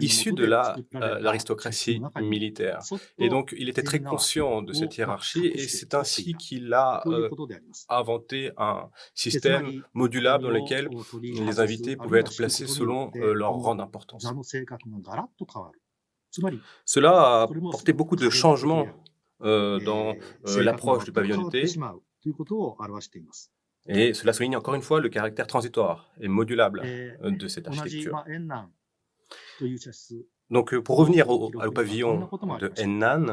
Speaker 4: issu de l'aristocratie militaire. Et donc, il était très conscient de cette hiérarchie et c'est ainsi qu'il a inventé un système modulable dans lequel les invités pouvaient être placés selon leur rang d'importance. Cela a porté beaucoup de changements dans l'approche du pavillon de thé, et cela souligne encore une fois le caractère transitoire et modulable de cette architecture. Donc, pour revenir au pavillon de Ennan,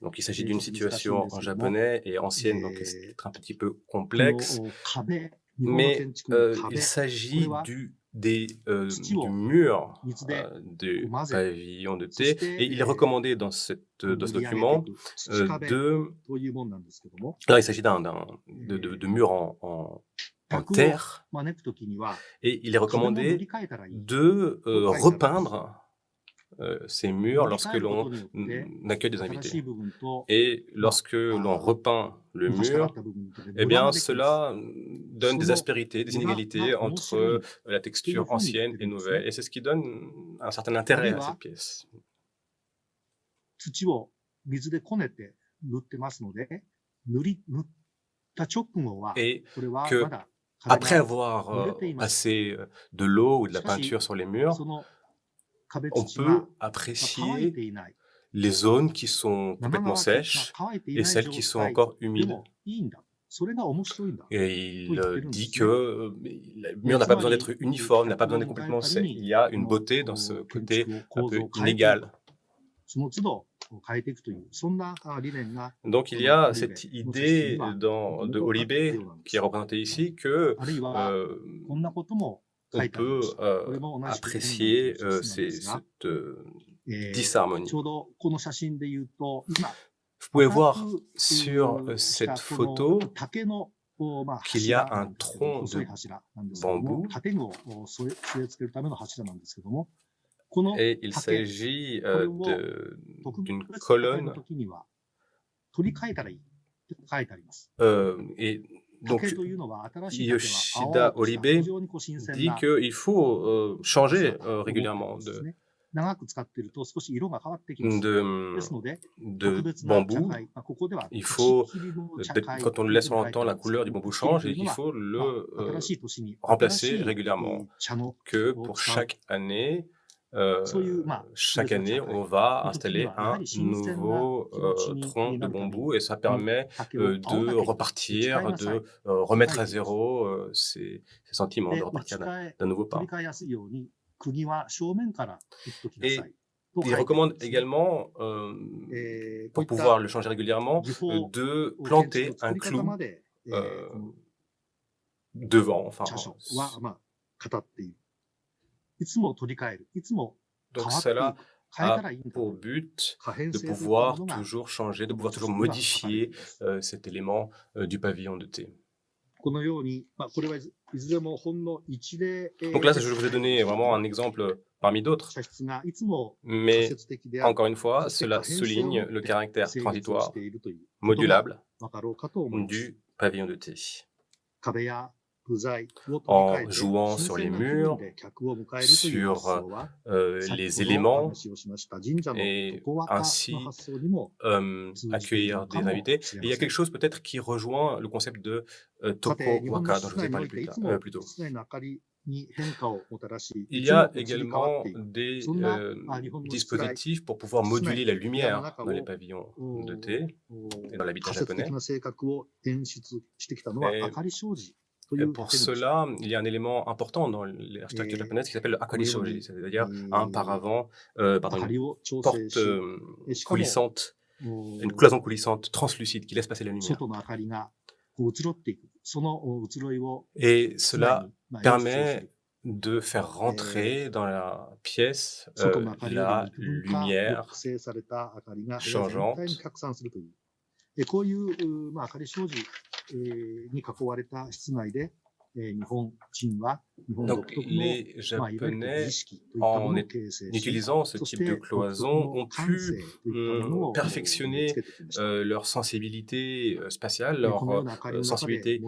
Speaker 4: donc il s'agit d'une situation en japonais et ancienne, donc c'est un petit peu complexe, mais il s'agit du mur du pavillon de thé, et il est recommandé dans ce document alors il s'agit de murs en terre, et il est recommandé de repeindre ces murs lorsque l'on accueille des invités. Et lorsque l'on repeint le mur, eh bien, cela donne des aspérités, des inégalités entre la texture ancienne et nouvelle. Et c'est ce qui donne un certain intérêt à cette pièce. Et que, après avoir passé de l'eau ou de la peinture sur les murs, on peut apprécier les zones qui sont complètement sèches et celles qui sont encore humides. Et il dit que le mur n'a pas besoin d'être uniforme, n'a pas besoin d'être complètement sec. Il y a une beauté dans ce côté un peu inégal. Donc il y a cette idée de Oribe qui est représentée ici que on peut apprécier cette disharmonie. Vous pouvez voir sur cette photo qu'il y a un tronc de bambou et il s'agit d'une colonne. Et donc, Yoshida Oribe dit qu'il faut changer régulièrement de bambou. Il faut, quand on le laisse longtemps, la couleur du bambou change et il faut le remplacer régulièrement. Que pour chaque année, on va installer un nouveau tronc de bambou et ça permet de repartir, de remettre à zéro ces sentiments, de repartir d'un nouveau pas. Et il recommande également, pour pouvoir le changer régulièrement, de planter un clou devant, enfin. Donc cela a pour but de pouvoir toujours changer, de pouvoir toujours modifier cet élément du pavillon de thé. Donc là, je vous ai donné vraiment un exemple parmi d'autres, mais encore une fois, cela souligne le caractère transitoire, modulable du pavillon de thé. en jouant sur les murs, sur les éléments, et ainsi accueillir des invités. Et il y a quelque chose peut-être qui rejoint le concept de Toko Waka dont je vous ai parlé plus tôt. Il y a également des dispositifs pour pouvoir moduler la lumière dans les pavillons de thé et dans l'habitat japonais. Et pour cela, il y a un élément important dans l'architecture japonaise qui s'appelle le akari shoji, c'est-à-dire un paravent, une porte coulissante, une cloison coulissante translucide qui laisse passer la lumière. Et cela permet de faire rentrer dans la pièce la lumière changeante. Donc, les Japonais, en utilisant ce type de cloison, ont pu perfectionner leur sensibilité spatiale, leur sensibilité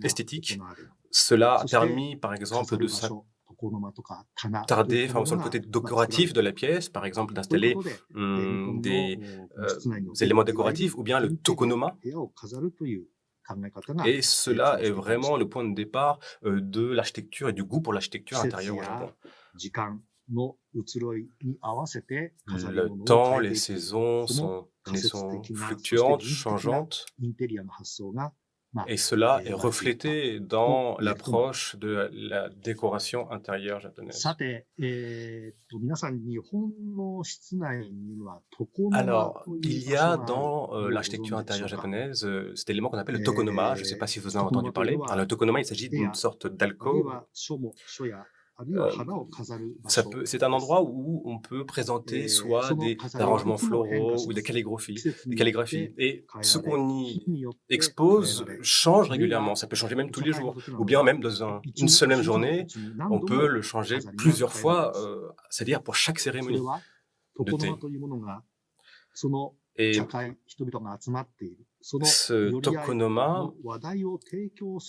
Speaker 4: esthétique. Cela a permis, par exemple, de s'attarder sur le côté décoratif de la pièce, par exemple d'installer des éléments décoratifs ou bien le tokonoma. Et cela est vraiment le point de départ de l'architecture et du goût pour l'architecture intérieure au Japon. Le temps, les saisons sont fluctuantes, changeantes, et cela est reflété dans l'approche de la décoration intérieure japonaise. Alors, il y a dans l'architecture intérieure japonaise cet élément qu'on appelle le tokonoma. Je ne sais pas si vous en avez entendu parler. Alors, le tokonoma, il s'agit d'une sorte d'alcôve. C'est un endroit où on peut présenter soit des arrangements floraux ou des calligraphies. Et ce qu'on y expose change régulièrement. Ça peut changer même tous les jours. Ou bien même dans une seule même journée, on peut le changer plusieurs fois, c'est-à-dire pour chaque cérémonie de thé. Et ce tokonoma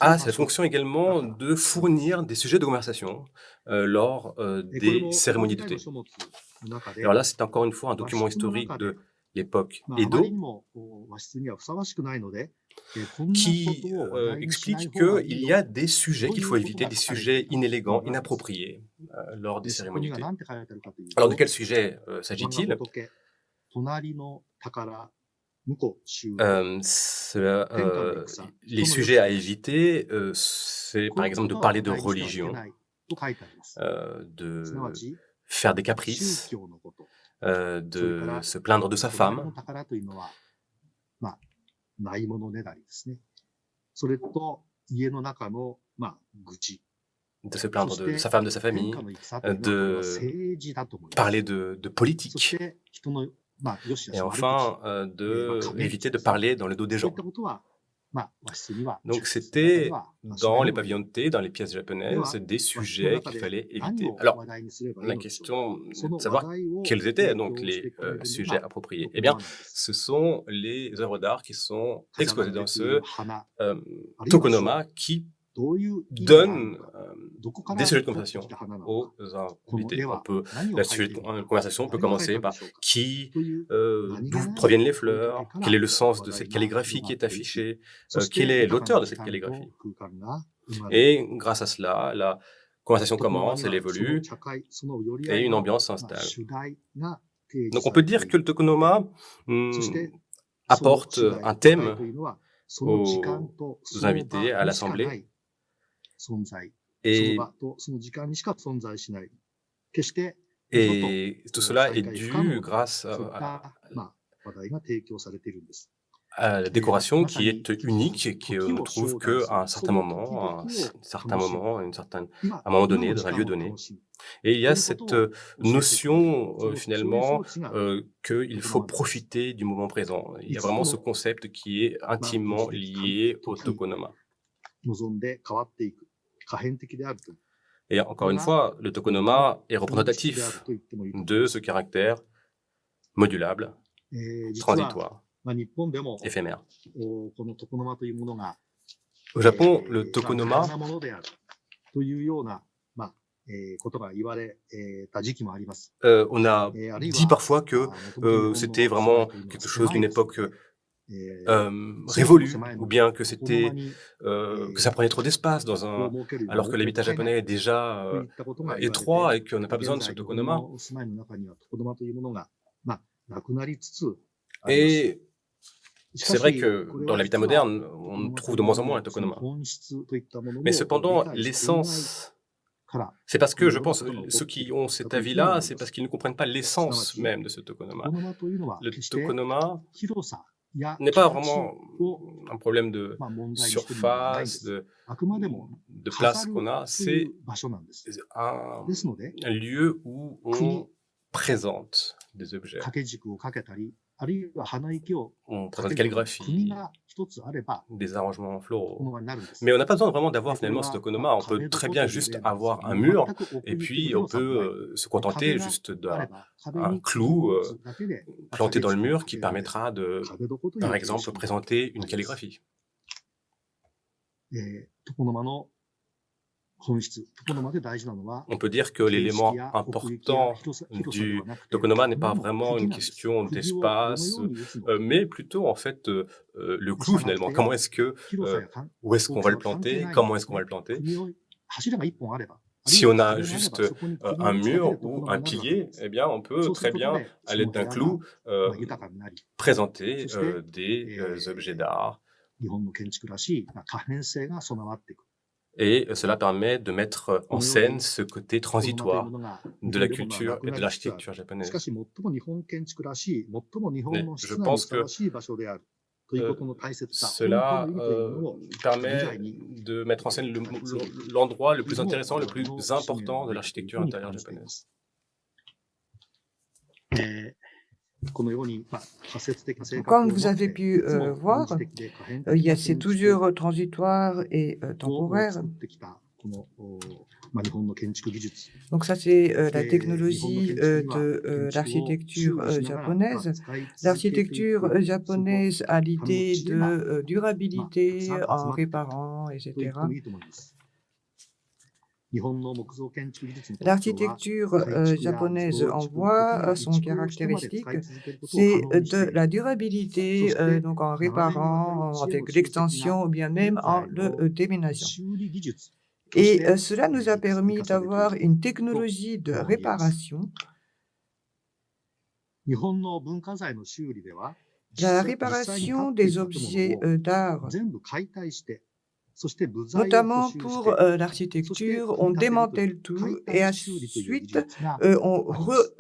Speaker 4: a cette fonction également de fournir des sujets de conversation lors des cérémonies de thé. Alors là, c'est encore une fois un document historique de l'époque Edo qui explique qu'il y a des sujets qu'il faut éviter, des sujets inélégants, inappropriés lors des cérémonies de thé. Alors de quel sujet s'agit-il ? Les sujets à éviter, c'est par exemple de parler de religion, de faire des caprices, de se plaindre de sa femme, de se plaindre de sa femme, de sa famille, de parler de politique. Et enfin, d'éviter de parler dans le dos des gens. Donc c'était dans les pavillons de thé, dans les pièces japonaises, des sujets qu'il fallait éviter. Alors, la question c'est de savoir quels étaient donc les sujets appropriés. Eh bien, ce sont les œuvres d'art qui sont exposées dans ce tokonoma qui donne des sujets de conversation aux invités. La sujet de conversation peut commencer par d'où proviennent les fleurs, quel est le sens de cette calligraphie qui est affichée, quel est l'auteur de cette calligraphie. Et grâce à cela, la conversation commence, elle évolue, et une ambiance s'installe. Donc on peut dire que le tokonoma apporte un thème aux invités à l'assemblée. Et tout cela est dû grâce à la décoration qui est unique et qui ne trouve qu'à un certain moment, à un moment donné, dans un lieu donné. Et il y a cette notion finalement qu'il faut profiter du moment présent. Il y a vraiment ce concept qui est intimement lié au tokonoma. Et encore une fois, le tokonoma est représentatif de ce caractère modulable, transitoire, éphémère. Au Japon, le tokonoma,
Speaker 2: なものであるというような、ことが言われた時期もあります。
Speaker 4: on a
Speaker 2: あるい
Speaker 4: dit
Speaker 2: は、
Speaker 4: parfois que
Speaker 2: 元々日本
Speaker 4: c'était
Speaker 2: の
Speaker 4: vraiment
Speaker 2: 世界というのは
Speaker 4: quelque chose
Speaker 2: 狭い
Speaker 4: d'une
Speaker 2: ですの
Speaker 4: époque
Speaker 2: で、そもそも
Speaker 4: révolue,
Speaker 2: 狭い
Speaker 4: ou
Speaker 2: ので、
Speaker 4: bien que
Speaker 2: 床の間
Speaker 4: c'était
Speaker 2: に
Speaker 4: que ça prenait trop d'espace dans
Speaker 2: を
Speaker 4: un,
Speaker 2: 設けるよう
Speaker 4: alors que
Speaker 2: も
Speaker 4: l'habitat
Speaker 2: ったいない
Speaker 4: japonais est déjà
Speaker 2: といったことが言われて、
Speaker 4: étroit et qu'on n'a pas besoin
Speaker 2: 現
Speaker 4: de ce
Speaker 2: 在日本の
Speaker 4: tokonoma.
Speaker 2: お住まいの中には床の間というものが、なくなりつつあります。
Speaker 4: Et
Speaker 2: し
Speaker 4: c'est
Speaker 2: か
Speaker 4: vrai
Speaker 2: し、
Speaker 4: que
Speaker 2: これ
Speaker 4: dans
Speaker 2: は
Speaker 4: l'habitat
Speaker 2: 実は
Speaker 4: moderne,
Speaker 2: 床
Speaker 4: on
Speaker 2: の間
Speaker 4: trouve
Speaker 2: と
Speaker 4: de
Speaker 2: いう
Speaker 4: moins en
Speaker 2: も
Speaker 4: moins
Speaker 2: の
Speaker 4: un
Speaker 2: のその
Speaker 4: tokonoma.
Speaker 2: 本質といったもの
Speaker 4: Mais
Speaker 2: も
Speaker 4: cependant,
Speaker 2: 理解していない
Speaker 4: l'essence,
Speaker 2: から、
Speaker 4: c'est parce
Speaker 2: こう
Speaker 4: que
Speaker 2: い
Speaker 4: je
Speaker 2: うような
Speaker 4: pense
Speaker 2: ことが起こ
Speaker 4: ceux
Speaker 2: ってい
Speaker 4: qui
Speaker 2: る
Speaker 4: ont
Speaker 2: だ
Speaker 4: cet
Speaker 2: というふうに思
Speaker 4: avis-là,
Speaker 2: い
Speaker 4: c'est
Speaker 2: ま
Speaker 4: parce
Speaker 2: す。
Speaker 4: qu'ils ne comprennent pas
Speaker 2: すなわ
Speaker 4: l'essence
Speaker 2: ち、
Speaker 4: même de ce tokonoma.
Speaker 2: 床の間というのは
Speaker 4: Le
Speaker 2: 決して
Speaker 4: tokonoma
Speaker 2: 広さや
Speaker 4: n'est pas
Speaker 2: 形
Speaker 4: vraiment
Speaker 2: を
Speaker 4: un problème de
Speaker 2: 問題にしているのではないんで
Speaker 4: surface,
Speaker 2: す。
Speaker 4: de
Speaker 2: あくまでも
Speaker 4: place
Speaker 2: 飾る
Speaker 4: qu'on a,
Speaker 2: とい
Speaker 4: c'est
Speaker 2: う場所なんです。
Speaker 4: un
Speaker 2: ですので、
Speaker 4: lieu où
Speaker 2: 国、
Speaker 4: on présente des objets.
Speaker 2: 掛け軸をかけたり、あるいは花池を
Speaker 4: On
Speaker 2: か
Speaker 4: présente
Speaker 2: けるような国
Speaker 4: calligraphie,
Speaker 2: が一つあれば、
Speaker 4: des arrangements
Speaker 2: この
Speaker 4: floraux.
Speaker 2: 間になるんです。
Speaker 4: Mais on n'a pas besoin vraiment
Speaker 2: で、
Speaker 4: d'avoir
Speaker 2: これ
Speaker 4: finalement ce
Speaker 2: は、
Speaker 4: tokonoma. On
Speaker 2: 壁
Speaker 4: peut très
Speaker 2: 床
Speaker 4: bien
Speaker 2: という
Speaker 4: juste
Speaker 2: 例なんです
Speaker 4: avoir
Speaker 2: けど
Speaker 4: un
Speaker 2: も、
Speaker 4: mur
Speaker 2: 全く奥
Speaker 4: et
Speaker 2: 行きと
Speaker 4: puis
Speaker 2: いう
Speaker 4: on
Speaker 2: 広さもない。
Speaker 4: peut se
Speaker 2: 壁
Speaker 4: contenter
Speaker 2: が
Speaker 4: juste
Speaker 2: あれ
Speaker 4: d'un
Speaker 2: ば、壁
Speaker 4: un
Speaker 2: に
Speaker 4: clou
Speaker 2: 釘を打つだけで、
Speaker 4: planté
Speaker 2: 掛
Speaker 4: dans
Speaker 2: け
Speaker 4: le
Speaker 2: 軸を
Speaker 4: mur
Speaker 2: か
Speaker 4: qui
Speaker 2: けられる
Speaker 4: permettra de,
Speaker 2: 壁床という
Speaker 4: par
Speaker 2: 現
Speaker 4: exemple,
Speaker 2: 象も
Speaker 4: présenter
Speaker 2: あ
Speaker 4: une
Speaker 2: ります。
Speaker 4: calligraphie.
Speaker 2: 床の間の本質、床の間で大事なのは、
Speaker 4: On peut dire que
Speaker 2: 形式
Speaker 4: l'élément
Speaker 2: や奥行きや
Speaker 4: important
Speaker 2: 広さで
Speaker 4: du
Speaker 2: はなくて、
Speaker 4: tokonoma n'est pas
Speaker 2: ものの
Speaker 4: vraiment
Speaker 2: 釘
Speaker 4: une
Speaker 2: なんです。
Speaker 4: question
Speaker 2: 釘をどの
Speaker 4: d'espace,
Speaker 2: ように打つのか
Speaker 4: mais plutôt en fait le
Speaker 2: で
Speaker 4: clou
Speaker 2: したがっ
Speaker 4: finalement.
Speaker 2: て、
Speaker 4: Comment est-ce que,
Speaker 2: 広さやかん
Speaker 4: où est-ce qu'on
Speaker 2: 大
Speaker 4: va
Speaker 2: き
Speaker 4: le
Speaker 2: さは関係
Speaker 4: planter,
Speaker 2: ないん
Speaker 4: comment
Speaker 2: で
Speaker 4: est-ce
Speaker 2: す
Speaker 4: qu'on va
Speaker 2: ね。
Speaker 4: le planter.
Speaker 2: 釘を、柱が一本あれば、あるい
Speaker 4: Si
Speaker 2: は
Speaker 4: on a
Speaker 2: 壁があれ
Speaker 4: juste
Speaker 2: ば、そこに釘
Speaker 4: un
Speaker 2: を打つだけ
Speaker 4: mur
Speaker 2: で床
Speaker 4: ou
Speaker 2: の間
Speaker 4: un
Speaker 2: になるわけで
Speaker 4: pilier,
Speaker 2: す。
Speaker 4: eh bien, on peut
Speaker 2: そうする
Speaker 4: très
Speaker 2: こと
Speaker 4: bien,
Speaker 2: で、
Speaker 4: à
Speaker 2: そ
Speaker 4: l'aide
Speaker 2: の部
Speaker 4: d'un
Speaker 2: 屋が
Speaker 4: clou,
Speaker 2: 豊かになり、
Speaker 4: présenter
Speaker 2: そして、
Speaker 4: des objets d'art.
Speaker 2: 日本の建築らしい可変性が備わっていく。
Speaker 4: Et cela permet de mettre
Speaker 2: こ
Speaker 4: en
Speaker 2: のよう
Speaker 4: scène
Speaker 2: に、
Speaker 4: ce côté
Speaker 2: 床の間というも
Speaker 4: transitoire
Speaker 2: のが日
Speaker 4: de
Speaker 2: 本
Speaker 4: la
Speaker 2: でもな
Speaker 4: culture
Speaker 2: く
Speaker 4: et
Speaker 2: な
Speaker 4: de
Speaker 2: りつつある。
Speaker 4: l'architecture
Speaker 2: しか
Speaker 4: japonaise.
Speaker 2: し、最も日本建築らしい、最も日本
Speaker 4: Mais
Speaker 2: の
Speaker 4: je
Speaker 2: 室内に
Speaker 4: pense
Speaker 2: ふさわ
Speaker 4: que
Speaker 2: しい場所であるということの大切さ、本当
Speaker 4: cela
Speaker 2: の意味というものを未
Speaker 4: permet
Speaker 2: 来に
Speaker 4: de mettre en scène
Speaker 2: 語り継ぐ
Speaker 4: l'endroit le
Speaker 2: という
Speaker 4: plus
Speaker 2: のも
Speaker 4: intéressant,
Speaker 2: 我
Speaker 4: le
Speaker 2: 々
Speaker 4: plus
Speaker 2: の使命
Speaker 4: important
Speaker 2: の
Speaker 4: de
Speaker 2: べきというふ
Speaker 4: l'architecture
Speaker 2: うに
Speaker 4: intérieure
Speaker 2: 感じていま
Speaker 4: japonaise.
Speaker 2: す。このように、仮説的な性格を
Speaker 3: Comme
Speaker 2: 持
Speaker 3: vous
Speaker 2: っ
Speaker 3: avez
Speaker 2: て、
Speaker 3: pu
Speaker 2: いつも
Speaker 3: voir,
Speaker 2: 臨時的で可変
Speaker 3: il
Speaker 2: 的
Speaker 3: y a
Speaker 2: な
Speaker 3: c'est
Speaker 2: 建築
Speaker 3: toujours transitoire et
Speaker 2: を
Speaker 3: temporaire.
Speaker 2: 作ってきた、この、日本の建築技術。
Speaker 3: Donc ça, c'est
Speaker 2: そし
Speaker 3: la
Speaker 2: て、日本の
Speaker 3: technologie
Speaker 2: 建築には、
Speaker 3: de
Speaker 2: 建築を
Speaker 3: l'architecture
Speaker 2: 修理しながら、
Speaker 3: japonaise.
Speaker 2: 使い続けてい
Speaker 3: L'architecture
Speaker 2: く、その
Speaker 3: japonaise a
Speaker 2: ための
Speaker 3: l'idée
Speaker 2: 知恵が、
Speaker 3: de
Speaker 2: たくさん
Speaker 3: durabilité
Speaker 2: 集
Speaker 3: en
Speaker 2: まっている
Speaker 3: réparant,
Speaker 2: と言って
Speaker 3: etc.
Speaker 2: もいいと思います。日本の木造建築技術の特徴は、
Speaker 3: L'architecture
Speaker 2: 改築や
Speaker 3: japonaise
Speaker 2: 増
Speaker 3: en
Speaker 2: 築、時
Speaker 3: bois,
Speaker 2: に
Speaker 3: son
Speaker 2: 移築をしてまで使
Speaker 3: caractéristique,
Speaker 2: い続けることを可
Speaker 3: c'est
Speaker 2: 能にしてい
Speaker 3: de
Speaker 2: る。
Speaker 3: la
Speaker 2: そ
Speaker 3: durabilité,
Speaker 2: して
Speaker 3: donc en
Speaker 2: 長年にわたる
Speaker 3: réparant
Speaker 2: 知恵の
Speaker 3: avec
Speaker 2: 集積が
Speaker 3: l'extension ou bien
Speaker 2: 現
Speaker 3: même en
Speaker 2: 在
Speaker 3: le
Speaker 2: の
Speaker 3: déménageant.
Speaker 2: 修理技術とし
Speaker 3: Et
Speaker 2: て
Speaker 3: cela nous a
Speaker 2: 生
Speaker 3: permis
Speaker 2: かされてい
Speaker 3: d'avoir
Speaker 2: る
Speaker 3: une
Speaker 2: と
Speaker 3: technologie de
Speaker 2: 言えます。
Speaker 3: réparation.
Speaker 2: 日本の文化財の修理では、
Speaker 3: La
Speaker 2: 実際に建
Speaker 3: réparation
Speaker 2: ってい
Speaker 3: des
Speaker 2: る建
Speaker 3: objets
Speaker 2: 物を
Speaker 3: d'art,
Speaker 2: 全部解体して、そして部材を補
Speaker 3: notamment
Speaker 2: 修し
Speaker 3: pour
Speaker 2: て、そして
Speaker 3: l'architecture,
Speaker 2: 組
Speaker 3: on
Speaker 2: み立てるという
Speaker 3: démantèle tout
Speaker 2: 解
Speaker 3: et
Speaker 2: 体修理という技
Speaker 3: ensuite
Speaker 2: 術が
Speaker 3: on,
Speaker 2: あります。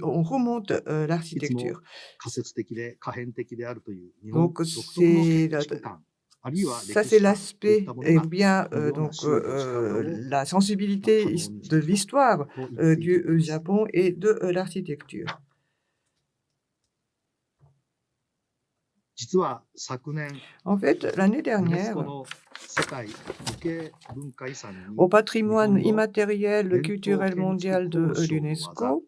Speaker 3: on remonte
Speaker 2: いつも
Speaker 3: l'architecture.
Speaker 2: 仮説的で可変的であるという日本
Speaker 3: Donc
Speaker 2: 独特の
Speaker 3: c'est
Speaker 2: 建築観、あるいは
Speaker 3: ça
Speaker 2: 歴
Speaker 3: c'est
Speaker 2: 史観といっ
Speaker 3: l'aspect
Speaker 2: たもの
Speaker 3: et
Speaker 2: が
Speaker 3: bien
Speaker 2: このような
Speaker 3: donc
Speaker 2: 修理をした上で
Speaker 3: la sensibilité
Speaker 2: 可能にして
Speaker 3: de
Speaker 2: きた
Speaker 3: l'histoire
Speaker 2: と言っていいと
Speaker 3: du
Speaker 2: 思います。
Speaker 3: Japon et de l'architecture.
Speaker 2: 実は昨年、
Speaker 3: En fait, l'année
Speaker 2: ユネスコ
Speaker 3: dernière,
Speaker 2: の世界無形文化遺産に
Speaker 3: au
Speaker 2: 日
Speaker 3: patrimoine
Speaker 2: 本の
Speaker 3: immatériel
Speaker 2: 伝統
Speaker 3: culturel
Speaker 2: 建築
Speaker 3: mondial de
Speaker 2: 工匠の技、
Speaker 3: l'UNESCO,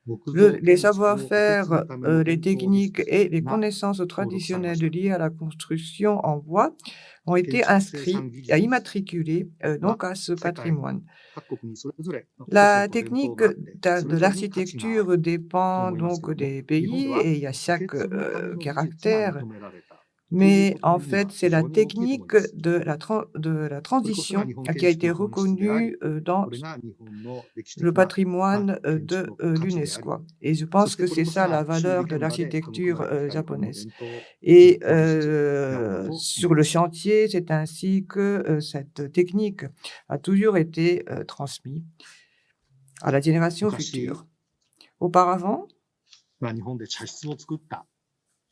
Speaker 2: 木造
Speaker 3: les
Speaker 2: 建築を受け継
Speaker 3: savoir-faire,
Speaker 2: ぐための
Speaker 3: les
Speaker 2: 伝統技
Speaker 3: techniques
Speaker 2: 術
Speaker 3: et les
Speaker 2: が
Speaker 3: connaissances
Speaker 2: 登録されま
Speaker 3: traditionnelles
Speaker 2: した。
Speaker 3: liées à la construction en bois ont
Speaker 2: 建
Speaker 3: été
Speaker 2: 築生
Speaker 3: inscrits
Speaker 2: 産技
Speaker 3: et
Speaker 2: 術
Speaker 3: immatriculés
Speaker 2: は
Speaker 3: donc à ce
Speaker 2: 世界
Speaker 3: patrimoine.
Speaker 2: 各国にそれぞれ個性
Speaker 3: La
Speaker 2: と伝統
Speaker 3: technique
Speaker 2: があって、そ
Speaker 3: de
Speaker 2: れぞれに価値がある
Speaker 3: l'architecture
Speaker 2: と
Speaker 3: dépend
Speaker 2: 思います
Speaker 3: donc
Speaker 2: けども、
Speaker 3: des
Speaker 2: 日本で
Speaker 3: pays
Speaker 2: は
Speaker 3: et il y a
Speaker 2: 受
Speaker 3: chaque
Speaker 2: け継ぐための技術が
Speaker 3: caractère.
Speaker 2: 認められたという
Speaker 3: Mais
Speaker 2: こと
Speaker 3: en
Speaker 2: の意味
Speaker 3: fait,
Speaker 2: は
Speaker 3: c'est
Speaker 2: 非
Speaker 3: la
Speaker 2: 常に大きいと思い
Speaker 3: technique
Speaker 2: ます。
Speaker 3: de la
Speaker 2: これこそが
Speaker 3: transition
Speaker 2: 日本
Speaker 3: qui
Speaker 2: 建
Speaker 3: a
Speaker 2: 築
Speaker 3: été
Speaker 2: の本質であり、
Speaker 3: reconnue dans
Speaker 2: これが日本の歴史
Speaker 3: le
Speaker 2: 的な
Speaker 3: patrimoine
Speaker 2: 建築
Speaker 3: de
Speaker 2: の価値であり、
Speaker 3: l'UNESCO. Et je
Speaker 2: そ
Speaker 3: pense
Speaker 2: して
Speaker 3: que
Speaker 2: これ
Speaker 3: c'est
Speaker 2: こそ
Speaker 3: ça
Speaker 2: が
Speaker 3: la
Speaker 2: 修
Speaker 3: valeur
Speaker 2: 理
Speaker 3: de
Speaker 2: 現場で育
Speaker 3: l'architecture
Speaker 2: まれてきた日本の
Speaker 3: japonaise.
Speaker 2: 伝統
Speaker 3: Et
Speaker 2: 建築技術であるかと思い
Speaker 3: sur
Speaker 2: ま
Speaker 3: le
Speaker 2: す。
Speaker 3: chantier, c'est ainsi que cette technique a toujours été transmise à la génération
Speaker 2: 昔、
Speaker 3: future. Auparavant,
Speaker 2: 日本で茶室を作った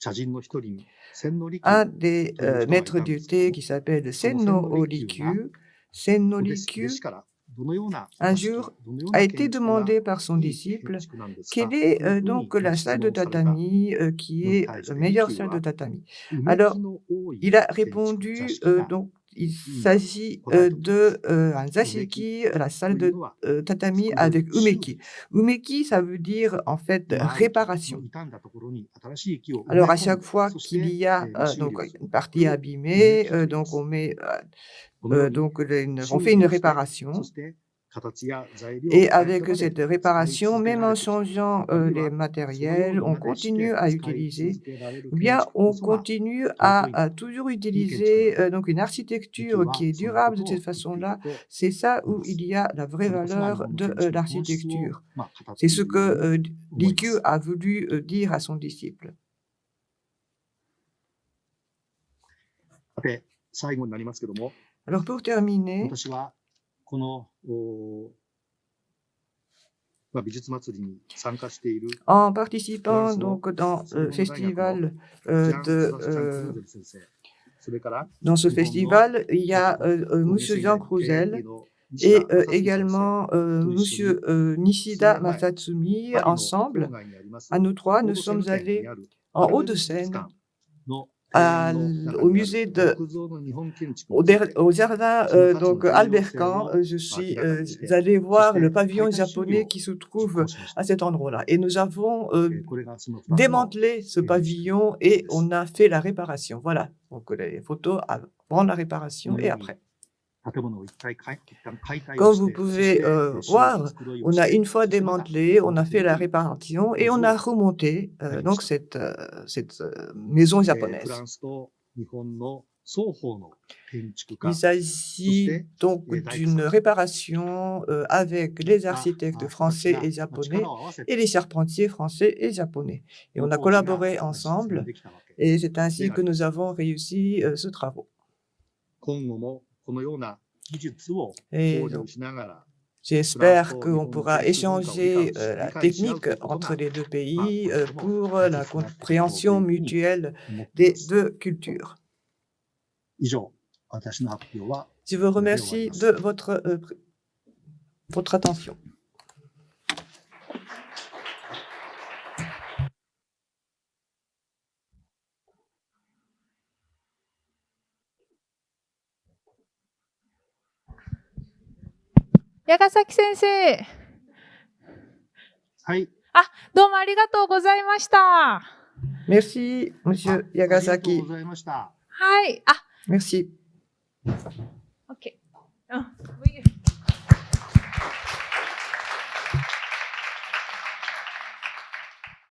Speaker 2: 茶人の一人に千利休
Speaker 3: un des
Speaker 2: という人がい
Speaker 3: maîtres
Speaker 2: たんで
Speaker 3: du
Speaker 2: すけど
Speaker 3: thé
Speaker 2: も、
Speaker 3: qui s'appelle
Speaker 2: その
Speaker 3: Senno
Speaker 2: 千利休が
Speaker 3: Rikyu, Senno
Speaker 2: 弟
Speaker 3: Rikyu,
Speaker 2: 子からどのような
Speaker 3: un
Speaker 2: 座敷、
Speaker 3: jour
Speaker 2: どのよう
Speaker 3: a
Speaker 2: な
Speaker 3: été
Speaker 2: 建築が
Speaker 3: demandé par son
Speaker 2: いい建
Speaker 3: disciple
Speaker 2: 築なんですか
Speaker 3: quelle
Speaker 2: と
Speaker 3: est
Speaker 2: いうふうに
Speaker 3: donc la
Speaker 2: 質
Speaker 3: salle de
Speaker 2: 問された
Speaker 3: tatami qui
Speaker 2: のに
Speaker 3: est
Speaker 2: 対し
Speaker 3: la
Speaker 2: て利
Speaker 3: meilleure
Speaker 2: 休
Speaker 3: salle de
Speaker 2: は
Speaker 3: tatami.
Speaker 2: うめ
Speaker 3: Alors,
Speaker 2: きの多い
Speaker 3: il a
Speaker 2: 建築座
Speaker 3: répondu,
Speaker 2: 敷が
Speaker 3: donc il s'agit de un zashiki, la salle de tatami avec umeki. Umeki, ça veut dire en fait réparation. Alors à chaque fois qu'il y a donc une partie abîmée, donc on met donc on fait une réparation. Et avec cette réparation, même en changeant les matériels, on continue à utiliser, ou bien on continue à toujours utiliser donc une architecture qui est durable de cette façon-là. C'est ça où il y a la vraie valeur de l'architecture. C'est ce que Rikyū a voulu dire à son disciple. Alors pour terminer, en participant donc dans le festival dans ce festival, il y a Monsieur Jean Crouzel et également Monsieur Nishida Masatsumi. Ensemble, à nous trois, nous sommes allés en Hauts-de-Seine au musée au jardin donc Albert Kahn. Je suis allée voir le pavillon japonais qui se trouve à cet endroit-là. Et nous avons démantelé ce pavillon et on a fait la réparation. Voilà, donc les photos avant la réparation et après. Comme vous pouvez voir, on a une fois démantelé, on a fait la réparation et on a remonté donc cette maison japonaise. Il s'agit donc d'une réparation avec les architectes français et japonais et les charpentiers français et japonais. Et on a collaboré ensemble et c'est ainsi que nous avons réussi ce travail. Et j'espère qu'on pourra échanger la technique entre les deux pays pour la compréhension mutuelle des deux cultures. Je vous remercie de votre attention.
Speaker 1: Yagasaki sensei.
Speaker 2: はい。
Speaker 1: どうもありがとうございました。
Speaker 3: Merci, Monsieur Yagasaki.
Speaker 2: ありがとうございました。
Speaker 1: はい。
Speaker 3: Merci.